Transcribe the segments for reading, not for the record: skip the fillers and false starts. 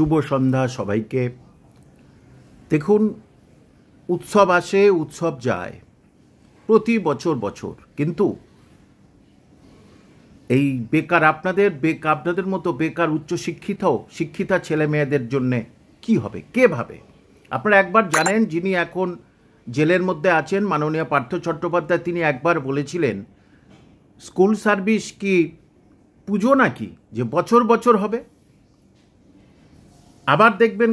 শুভ সন্ধ্যা সবাইকে। দেখুন, উৎসব আসে উৎসব যায় প্রতি বছর, কিন্তু এই আপনাদের মতো বেকার শিক্ষিতা ছেলে মেয়েদের জন্যে কি হবে, কে ভাবে? আপনারা একবার জানেন, যিনি এখন জেলের মধ্যে আছেন, মাননীয় পার্থ চট্টোপাধ্যায়, তিনি একবার বলেছিলেন, স্কুল সার্ভিস কি পুজো নাকি যে বছর হবে? আবার দেখবেন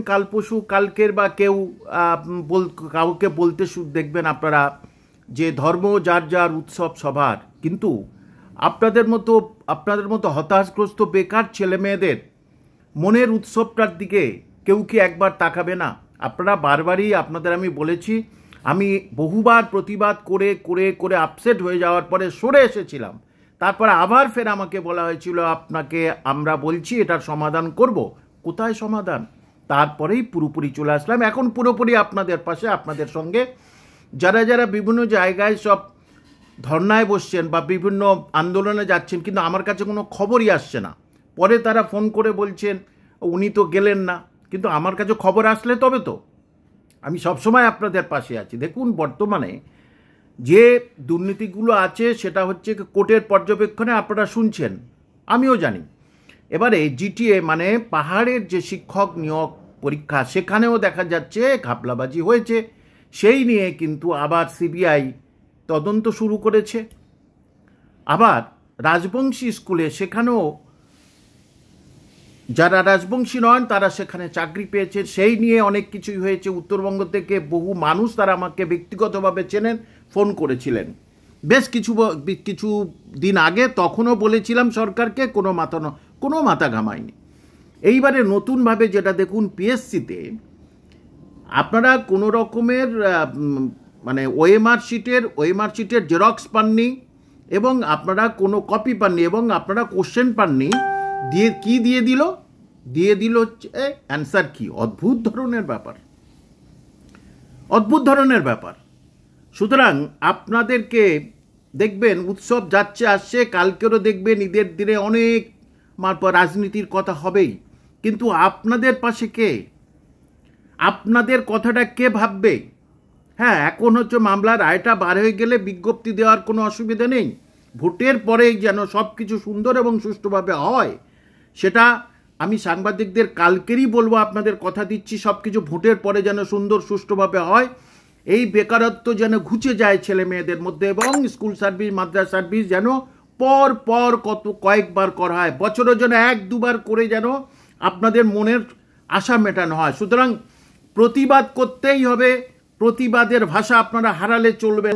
কালকের বা কাউকে বলতে দেখবেন আপনারা যে ধর্ম যার উৎসব সবার, কিন্তু আপনাদের মতো হতাশগ্রস্ত বেকার ছেলে মেয়েদের মনের উৎসবটার দিকে কেউ কি একবার তাকাবে না? আপনারা বারবারই আপনাদের আমি বলেছি, আমি বহুবার প্রতিবাদ করে আপসেট হয়ে যাওয়ার পরে সরে এসেছিলাম। তারপরে আবার ফের আমাকে বলা হয়েছিল, আপনাকে আমরা বলছি এটার সমাধান করব। কোথায় সমাধান? তারপরেই পুরোপুরি চলে আসলাম। এখন পুরোপুরি আপনাদের পাশে, আপনাদের সঙ্গে। যারা বিভিন্ন জায়গায় সব ধর্নায় বসছেন বা বিভিন্ন আন্দোলনে যাচ্ছেন, কিন্তু আমার কাছে কোনো খবরই আসছে না। পরে তারা ফোন করে বলছেন উনি তো গেলেন না, কিন্তু আমার কাছে খবর আসলে তবে তো। আমি সবসময় আপনাদের পাশে আছি। দেখুন, বর্তমানে যে দুর্নীতিগুলো আছে সেটা হচ্ছে কোর্টের পর্যবেক্ষণে আপনারা শুনছেন, আমিও জানি। এবারে জিটিএ মানে পাহাড়ের যে শিক্ষক নিয়োগ পরীক্ষা, সেখানেও দেখা যাচ্ছে ঘাপলাবাজি হয়েছে। সেই নিয়ে কিন্তু আবার সিবিআই তদন্ত শুরু করেছে। আবার রাজবংশী স্কুলে, সেখানেও যারা রাজবংশী নন তারা সেখানে চাকরি পেয়েছে। সেই নিয়ে অনেক কিছুই হয়েছে। উত্তরবঙ্গ থেকে বহু মানুষ, তারা আমাকে ব্যক্তিগতভাবে চেনেন, ফোন করেছিলেন বেশ কিছু দিন আগে। তখনও বলেছিলাম সরকারকে, কোনো মাথা ঘামায়নি। এইবারে নতুনভাবে যেটা দেখুন, পিএসসিতে আপনারা কোনো রকমের মানে ওএমআর শিটের জেরক্স পাননি, এবং আপনারা কোনো কপি পাননি, এবং আপনারা কোশ্চেন পাননি। দিয়ে দিল অ্যান্সার কি? অদ্ভুত ধরনের ব্যাপার। সুতরাং আপনাদেরকে দেখবেন, উৎসব যাচ্ছে আসছে, কালকেরও দেখবেন ঈদের দিনে অনেক রাজনীতির কথা হবেই, কিন্তু আপনাদের পাশে কে? আপনাদের কথাটা কে ভাববে? হ্যাঁ, এখন হচ্ছে মামলার রায়টা বার হয়ে গেলে বিজ্ঞপ্তি দেওয়ার কোনো অসুবিধা নেই। ভোটের পরেই যেন সব কিছু সুন্দর এবং সুষ্ঠুভাবে হয়, সেটা আমি সাংবাদিকদের কালকেরই বলবো। আপনাদের কথা দিচ্ছি, সব কিছু ভোটের পরে যেন সুন্দর সুষ্ঠুভাবে হয়। এই বেকারত্ব যেন ঘুচে যায় ছেলে মেয়েদের মধ্যে, এবং স্কুল সার্ভিস, মাদ্রাসা সার্ভিস যেন পর কয়েকবার করা হয়, বছরে যেন 1-2 বার করে যেন আপনাদের মনের আশা মেটানো হয়। সুতরাং প্রতিবাদ করতেই হবে। প্রতিবাদের ভাষা আপনারা হারালে চলবে